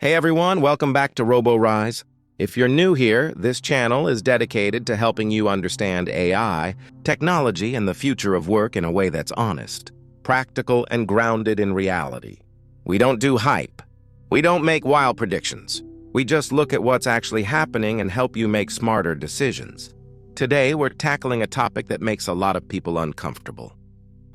Hey everyone, welcome back to RoboRise. If you're new here, this channel is dedicated to helping you understand AI, technology, and the future of work in a way that's honest, practical, and grounded in reality. We don't do hype. We don't make wild predictions. We just look at what's actually happening and help you make smarter decisions. Today, we're tackling a topic that makes a lot of people uncomfortable.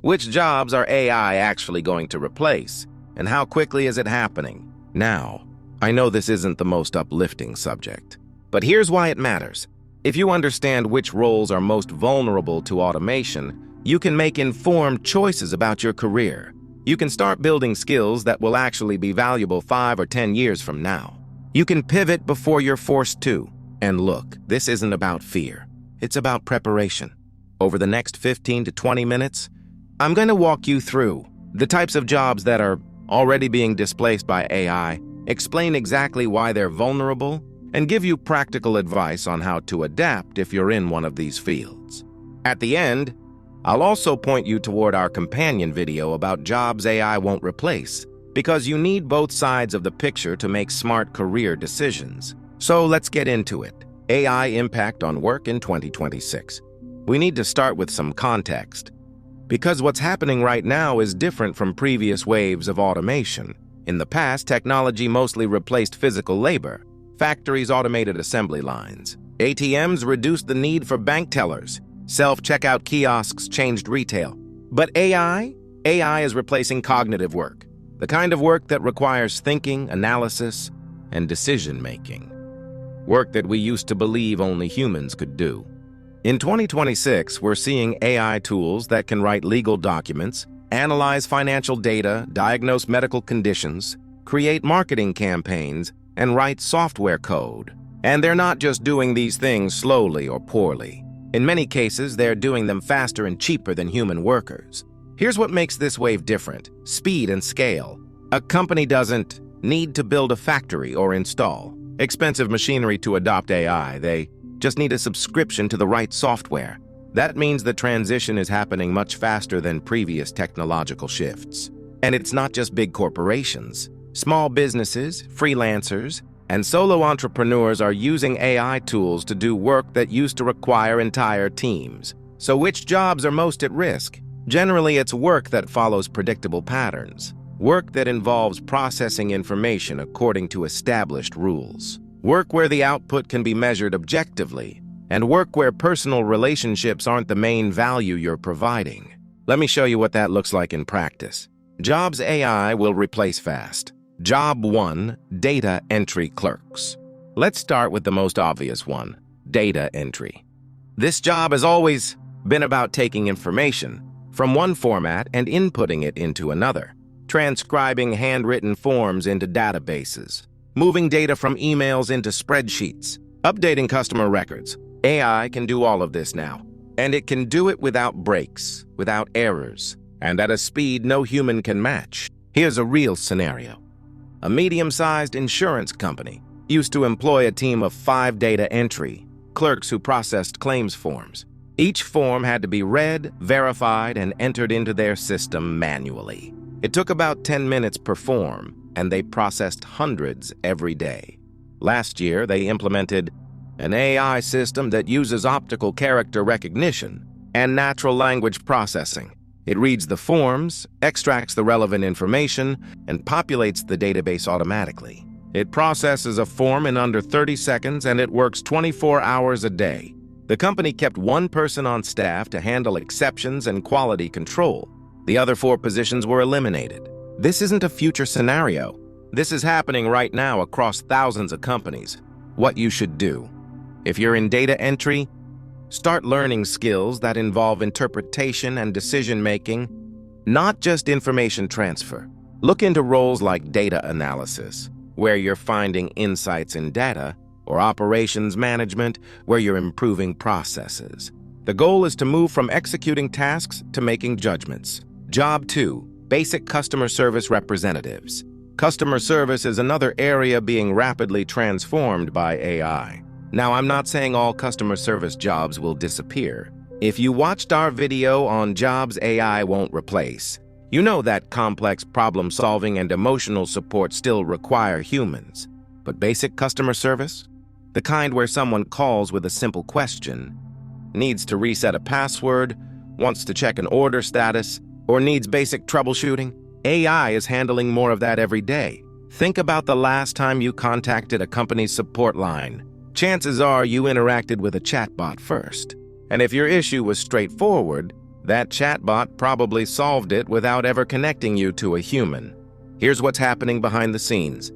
Which jobs are AI actually going to replace, and how quickly is it happening? Now, I know this isn't the most uplifting subject, but here's why it matters. If you understand which roles are most vulnerable to automation, you can make informed choices about your career. You can start building skills that will actually be valuable 5 or 10 years from now. You can pivot before you're forced to. And look, this isn't about fear. It's about preparation. Over the next 15 to 20 minutes, I'm going to walk you through the types of jobs that are already being displaced by AI, explain exactly why they're vulnerable, and give you practical advice on how to adapt if you're in one of these fields. At the end, I'll also point you toward our companion video about jobs AI won't replace, because you need both sides of the picture to make smart career decisions. So let's get into it. AI impact on work in 2026. We need to start with some context, because what's happening right now is different from previous waves of automation. In the past, technology mostly replaced physical labor. Factories automated assembly lines. ATMs reduced the need for bank tellers. Self-checkout kiosks changed retail. But AI is replacing cognitive work, the kind of work that requires thinking, analysis, and decision-making. Work that we used to believe only humans could do. In 2026, we're seeing AI tools that can write legal documents, analyze financial data, diagnose medical conditions, create marketing campaigns, and write software code. And they're not just doing these things slowly or poorly. In many cases, they're doing them faster and cheaper than human workers. Here's what makes this wave different: speed and scale. A company doesn't need to build a factory or install expensive machinery to adopt AI. They just need a subscription to the right software. That means the transition is happening much faster than previous technological shifts. And it's not just big corporations. Small businesses, freelancers, and solo entrepreneurs are using AI tools to do work that used to require entire teams. So which jobs are most at risk? Generally, it's work that follows predictable patterns. Work that involves processing information according to established rules. Work where the output can be measured objectively, and work where personal relationships aren't the main value you're providing. Let me show you what that looks like in practice. Jobs AI will replace fast. Job 1, data entry clerks. Let's start with the most obvious one, data entry. This job has always been about taking information from one format and inputting it into another, transcribing handwritten forms into databases, moving data from emails into spreadsheets, updating customer records. AI can do all of this now, and it can do it without breaks, without errors, and at a speed no human can match. Here's a real scenario. A medium-sized insurance company used to employ a team of 5 data entry clerks who processed claims forms. Each form had to be read, verified, and entered into their system manually. It took about 10 minutes per form, and they processed hundreds every day. Last year, they implemented an AI system that uses optical character recognition and natural language processing. It reads the forms, extracts the relevant information, and populates the database automatically. It processes a form in under 30 seconds, and it works 24 hours a day. The company kept one person on staff to handle exceptions and quality control. The other 4 positions were eliminated. This isn't a future scenario. This is happening right now across thousands of companies. What you should do: if you're in data entry, start learning skills that involve interpretation and decision-making, not just information transfer. Look into roles like data analysis, where you're finding insights in data, or operations management, where you're improving processes. The goal is to move from executing tasks to making judgments. Job 2, basic customer service representatives. Customer service is another area being rapidly transformed by AI. Now, I'm not saying all customer service jobs will disappear. If you watched our video on jobs AI won't replace, You know that complex problem-solving and emotional support still require humans. But basic customer service? The kind where someone calls with a simple question, needs to reset a password, wants to check an order status, or needs basic troubleshooting? AI is handling more of that every day. Think about the last time you contacted a company's support line. Chances are you interacted with a chatbot first. And if your issue was straightforward, that chatbot probably solved it without ever connecting you to a human. Here's what's happening behind the scenes.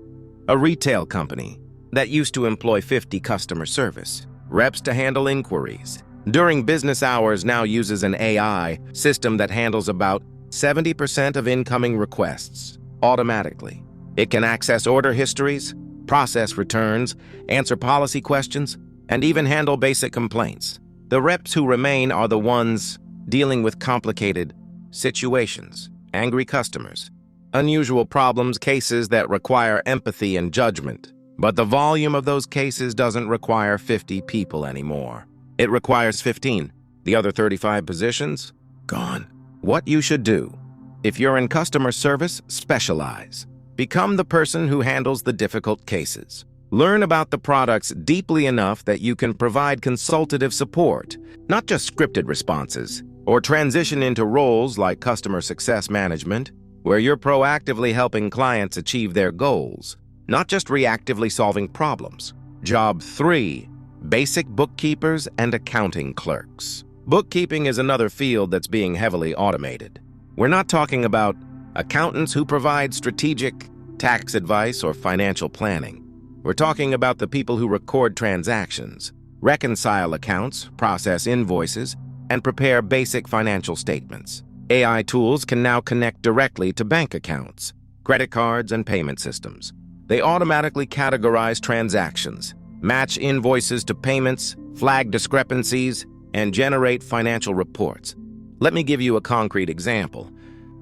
A retail company that used to employ 50 customer service reps to handle inquiries during business hours now uses an AI system that handles about 70% of incoming requests automatically. It can access order histories, process returns, answer policy questions, and even handle basic complaints. The reps who remain are the ones dealing with complicated situations, angry customers, unusual problems, cases that require empathy and judgment. But the volume of those cases doesn't require 50 people anymore. It requires 15. The other 35 positions? Gone. What you should do. If you're in customer service, specialize. Become the person who handles the difficult cases. Learn about the products deeply enough that you can provide consultative support, not just scripted responses, or transition into roles like customer success management, where you're proactively helping clients achieve their goals, not just reactively solving problems. Job 3. Basic bookkeepers and accounting clerks. Bookkeeping is another field that's being heavily automated. We're not talking about accountants who provide strategic tax advice or financial planning. We're talking about the people who record transactions, reconcile accounts, process invoices, and prepare basic financial statements. AI tools can now connect directly to bank accounts, credit cards, and payment systems. They automatically categorize transactions, match invoices to payments, flag discrepancies, and generate financial reports. Let me give you a concrete example.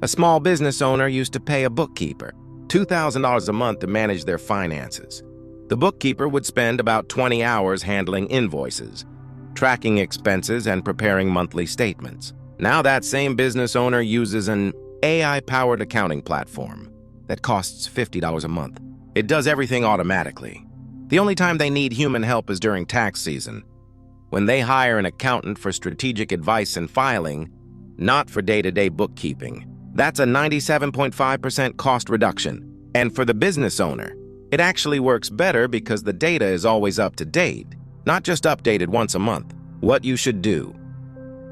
A small business owner used to pay a bookkeeper $2,000 a month to manage their finances. The bookkeeper would spend about 20 hours handling invoices, tracking expenses, and preparing monthly statements. Now that same business owner uses an AI-powered accounting platform that costs $50 a month. It does everything automatically. The only time they need human help is during tax season, when they hire an accountant for strategic advice and filing, not for day-to-day bookkeeping. That's a 97.5% cost reduction. And for the business owner, it actually works better because the data is always up to date, not just updated once a month. What you should do.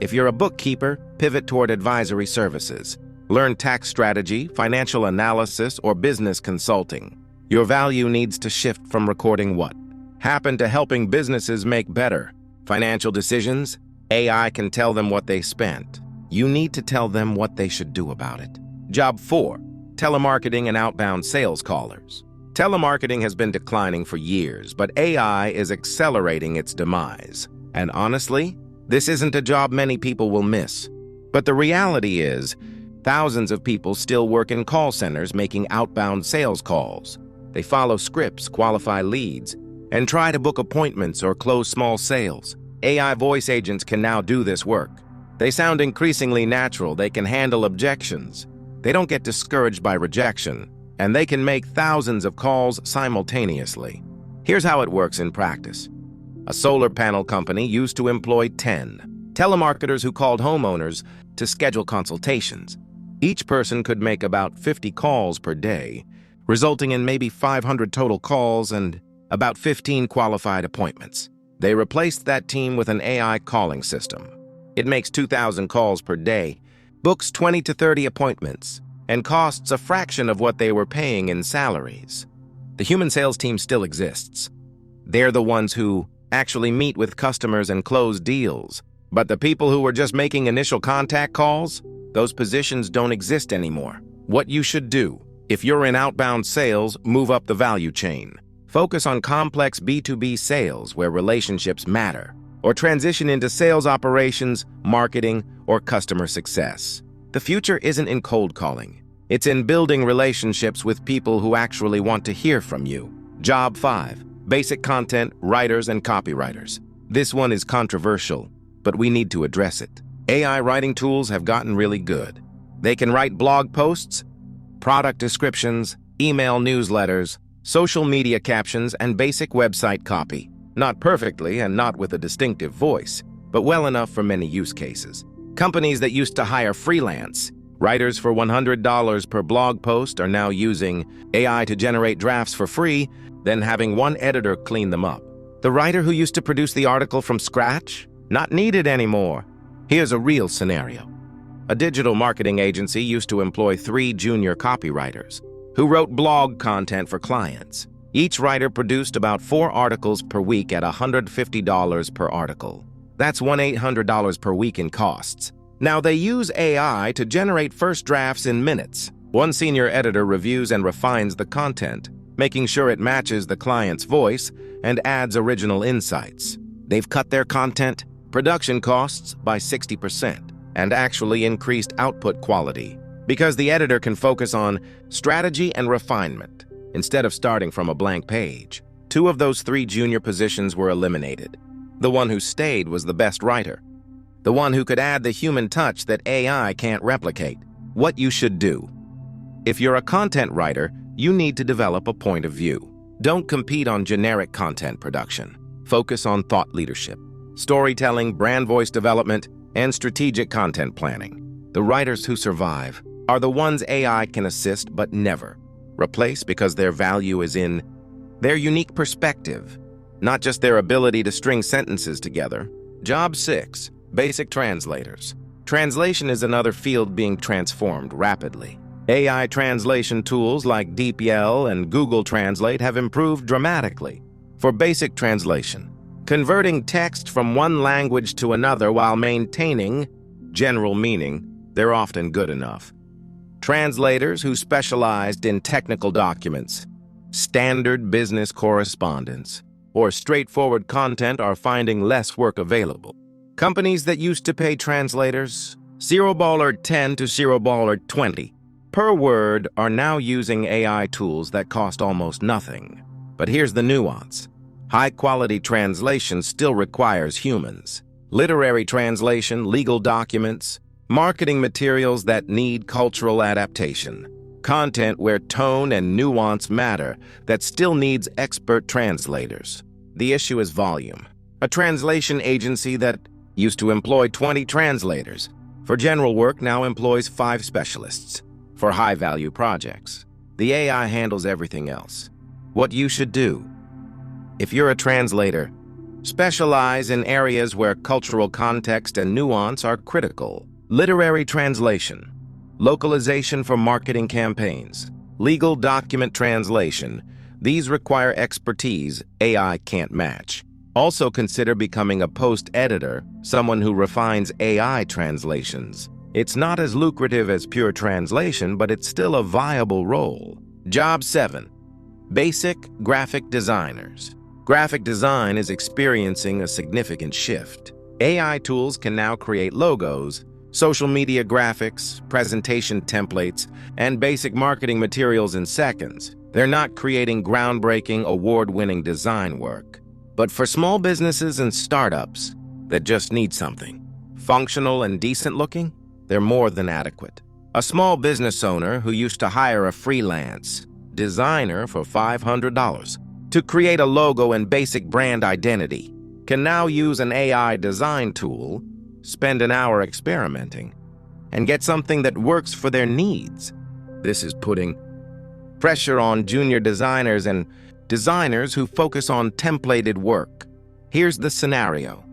If you're a bookkeeper, pivot toward advisory services. Learn tax strategy, financial analysis, or business consulting. Your value needs to shift from recording what happened to helping businesses make better financial decisions. AI can tell them what they spent. You need to tell them what they should do about it. Job 4. Telemarketing and outbound sales callers. Telemarketing has been declining for years, but AI is accelerating its demise. And honestly, this isn't a job many people will miss. But the reality is, thousands of people still work in call centers making outbound sales calls. They follow scripts, qualify leads, and try to book appointments or close small sales. AI voice agents can now do this work. They sound increasingly natural, they can handle objections, they don't get discouraged by rejection, and they can make thousands of calls simultaneously. Here's how it works in practice. A solar panel company used to employ 10 telemarketers who called homeowners to schedule consultations. Each person could make about 50 calls per day, resulting in maybe 500 total calls and about 15 qualified appointments. They replaced that team with an AI calling system. It makes 2,000 calls per day, books 20 to 30 appointments, and costs a fraction of what they were paying in salaries. The human sales team still exists. They're the ones who actually meet with customers and close deals. But the people who were just making initial contact calls, those positions don't exist anymore. What you should do, if you're in outbound sales, move up the value chain. Focus on complex B2B sales where relationships matter, or transition into sales operations, marketing, or customer success. The future isn't in cold calling. It's in building relationships with people who actually want to hear from you. Job 5. Basic content, writers and copywriters. This one is controversial, but we need to address it. AI writing tools have gotten really good. They can write blog posts, product descriptions, email newsletters, social media captions, and basic website copy. Not perfectly and not with a distinctive voice, but well enough for many use cases. Companies that used to hire freelance writers for $100 per blog post are now using AI to generate drafts for free, then having one editor clean them up. The writer who used to produce the article from scratch? Not needed anymore. Here's a real scenario. A digital marketing agency used to employ 3 junior copywriters who wrote blog content for clients. Each writer produced about 4 articles per week at $150 per article. That's $1,800 per week in costs. Now they use AI to generate first drafts in minutes. One senior editor reviews and refines the content, making sure it matches the client's voice and adds original insights. They've cut their content production costs by 60% and actually increased output quality because the editor can focus on strategy and refinement instead of starting from a blank page. 2 of those 3 junior positions were eliminated. The one who stayed was the best writer, the one who could add the human touch that AI can't replicate. What you should do. If you're a content writer, you need to develop a point of view. Don't compete on generic content production. Focus on thought leadership, storytelling, brand voice development, and strategic content planning. The writers who survive are the ones AI can assist but never replace because their value is in their unique perspective, not just their ability to string sentences together. Job 6. Basic translators. Translation is another field being transformed rapidly. AI translation tools like DeepL and Google Translate have improved dramatically. For basic translation, converting text from one language to another while maintaining general meaning, they're often good enough. Translators who specialized in technical documents, standard business correspondence, or straightforward content are finding less work available. Companies that used to pay translators $10 to $20 per word are now using AI tools that cost almost nothing. But here's the nuance. High-quality translation still requires humans. Literary translation, legal documents, marketing materials that need cultural adaptation, content where tone and nuance matter that still needs expert translators. The issue is volume. A translation agency that used to employ 20 translators for general work now employs 5 specialists for high-value projects. The AI handles everything else. What you should do. If you're a translator, specialize in areas where cultural context and nuance are critical. Literary translation, localization for marketing campaigns, legal document translation. These require expertise AI can't match. Also consider becoming a post-editor, someone who refines AI translations. It's not as lucrative as pure translation, but it's still a viable role. Job 7. Basic graphic designers. Graphic design is experiencing a significant shift. AI tools can now create logos, social media graphics, presentation templates, and basic marketing materials in seconds. They're not creating groundbreaking, award-winning design work. But for small businesses and startups that just need something functional and decent looking, they're more than adequate. A small business owner who used to hire a freelance designer for $500 to create a logo and basic brand identity can now use an AI design tool, spend an hour experimenting, and get something that works for their needs. This is putting pressure on junior designers and designers who focus on templated work. Here's the scenario.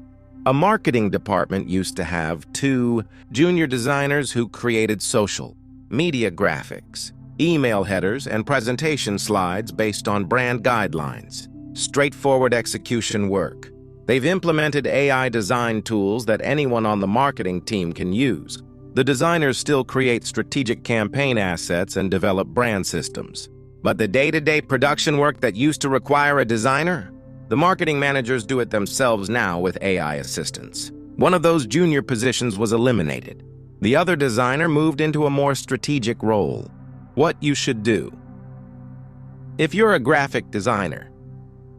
A marketing department used to have 2 junior designers who created social media graphics, email headers, and presentation slides based on brand guidelines. Straightforward execution work. They've implemented AI design tools that anyone on the marketing team can use. The designers still create strategic campaign assets and develop brand systems. But the day-to-day production work that used to require a designer, the marketing managers do it themselves now with AI assistance. One of those junior positions was eliminated. The other designer moved into a more strategic role. What you should do. If you're a graphic designer,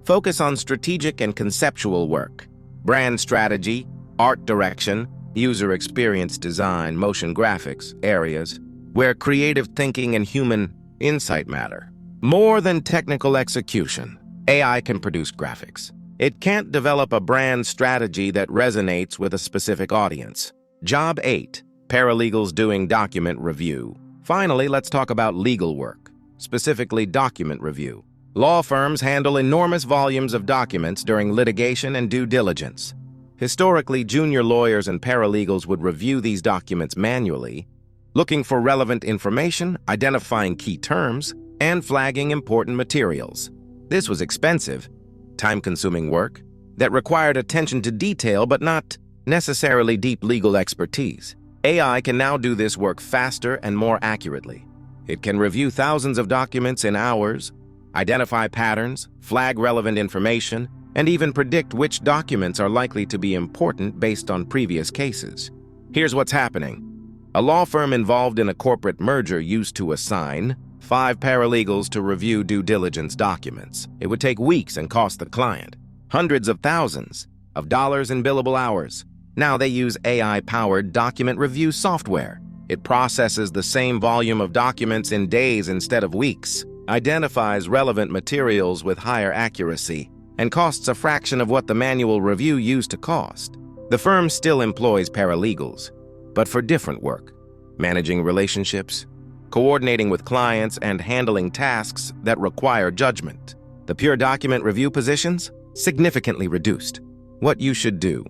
focus on strategic and conceptual work, brand strategy, art direction, user experience design, motion graphics, areas where creative thinking and human insight matter. More than technical execution, AI can produce graphics. It can't develop a brand strategy that resonates with a specific audience. Job 8, paralegals doing document review. Finally, let's talk about legal work, specifically document review. Law firms handle enormous volumes of documents during litigation and due diligence. Historically, junior lawyers and paralegals would review these documents manually, looking for relevant information, identifying key terms, and flagging important materials. This was expensive, time-consuming work that required attention to detail but not necessarily deep legal expertise. AI can now do this work faster and more accurately. It can review thousands of documents in hours, identify patterns, flag relevant information, and even predict which documents are likely to be important based on previous cases. Here's what's happening. A law firm involved in a corporate merger used to assign 5 paralegals to review due diligence documents. It would take weeks and cost the client hundreds of thousands of dollars in billable hours. Now they use AI-powered document review software. It processes the same volume of documents in days instead of weeks, identifies relevant materials with higher accuracy, and costs a fraction of what the manual review used to cost. The firm still employs paralegals, but for different work, managing relationships, coordinating with clients, and handling tasks that require judgment. The pure document review positions significantly reduced. What you should do.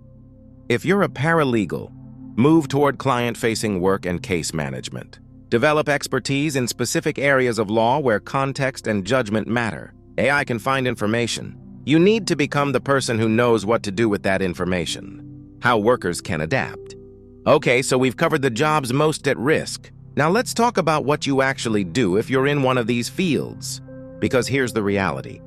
If you're a paralegal, move toward client-facing work and case management. Develop expertise in specific areas of law where context and judgment matter. AI can find information. You need to become the person who knows what to do with that information. How workers can adapt. Okay, so we've covered the jobs most at risk. Now let's talk about what you actually do if you're in one of these fields. Because here's the reality.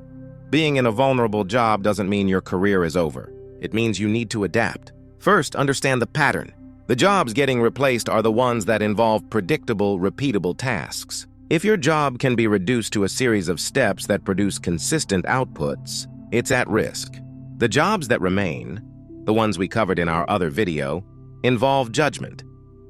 Being in a vulnerable job doesn't mean your career is over. It means you need to adapt. First, understand the pattern. The jobs getting replaced are the ones that involve predictable, repeatable tasks. If your job can be reduced to a series of steps that produce consistent outputs, it's at risk. The jobs that remain, the ones we covered in our other video, involve judgment,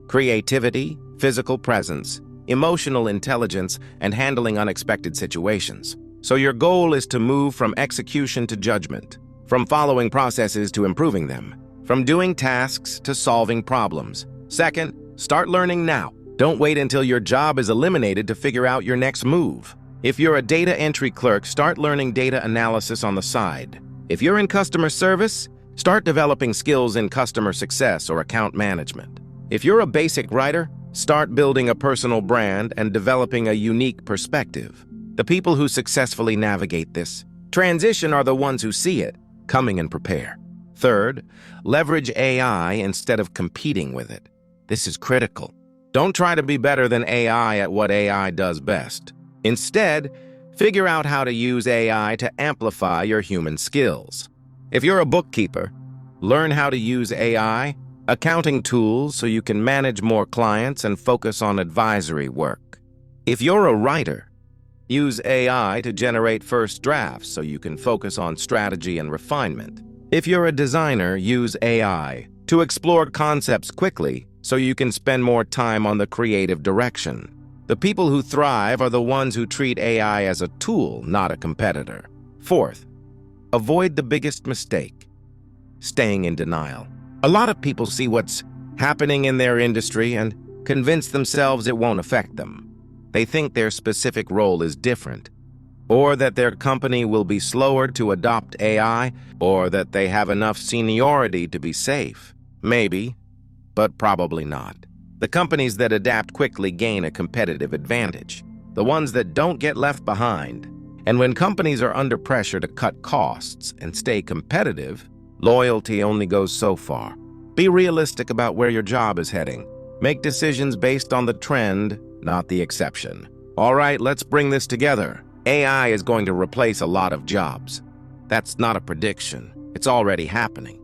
creativity, physical presence, emotional intelligence, and handling unexpected situations. So your goal is to move from execution to judgment, from following processes to improving them, from doing tasks to solving problems. Second, start learning now. Don't wait until your job is eliminated to figure out your next move. If you're a data entry clerk, start learning data analysis on the side. If you're in customer service, start developing skills in customer success or account management. If you're a basic writer, start building a personal brand and developing a unique perspective. The people who successfully navigate this transition are the ones who see it coming and prepare. Third, leverage AI instead of competing with it. This is critical. Don't try to be better than AI at what AI does best. Instead, figure out how to use AI to amplify your human skills. If you're a bookkeeper, learn how to use AI, accounting tools so you can manage more clients and focus on advisory work. If you're a writer, use AI to generate first drafts so you can focus on strategy and refinement. If you're a designer, use AI to explore concepts quickly so you can spend more time on the creative direction. The people who thrive are the ones who treat AI as a tool, not a competitor. Fourth, avoid the biggest mistake: staying in denial. A lot of people see what's happening in their industry and convince themselves it won't affect them. They think their specific role is different, or that their company will be slower to adopt AI, or that they have enough seniority to be safe. Maybe, but probably not. The companies that adapt quickly gain a competitive advantage, the ones that don't get left behind. And when companies are under pressure to cut costs and stay competitive, loyalty only goes so far. Be realistic about where your job is heading. Make decisions based on the trend, not the exception. All right, let's bring this together. AI is going to replace a lot of jobs. That's not a prediction. It's already happening.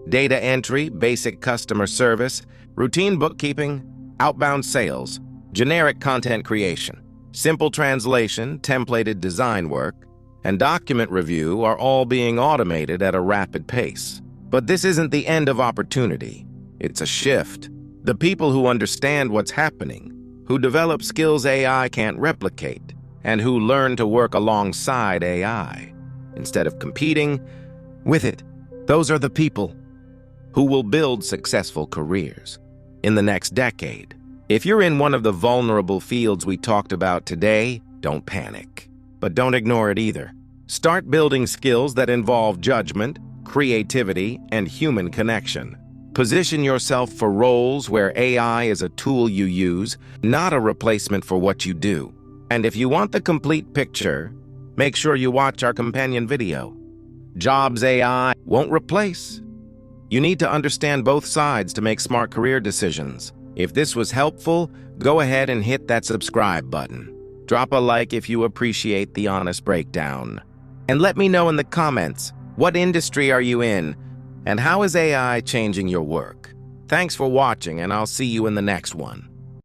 Data entry, basic customer service, routine bookkeeping, outbound sales, generic content creation, simple translation, templated design work, and document review are all being automated at a rapid pace. But this isn't the end of opportunity. It's a shift. The people who understand what's happening, who develop skills AI can't replicate, and who learn to work alongside AI instead of competing with it. Those are the people who will build successful careers in the next decade. If you're in one of the vulnerable fields we talked about today, don't panic. But don't ignore it either. Start building skills that involve judgment, creativity, and human connection. Position yourself for roles where AI is a tool you use, not a replacement for what you do. And if you want the complete picture, make sure you watch our companion video. Jobs AI won't replace. You need to understand both sides to make smart career decisions. If this was helpful, go ahead and hit that subscribe button. Drop a like if you appreciate the honest breakdown. And let me know in the comments, what industry are you in, and how is AI changing your work? Thanks for watching, and I'll see you in the next one.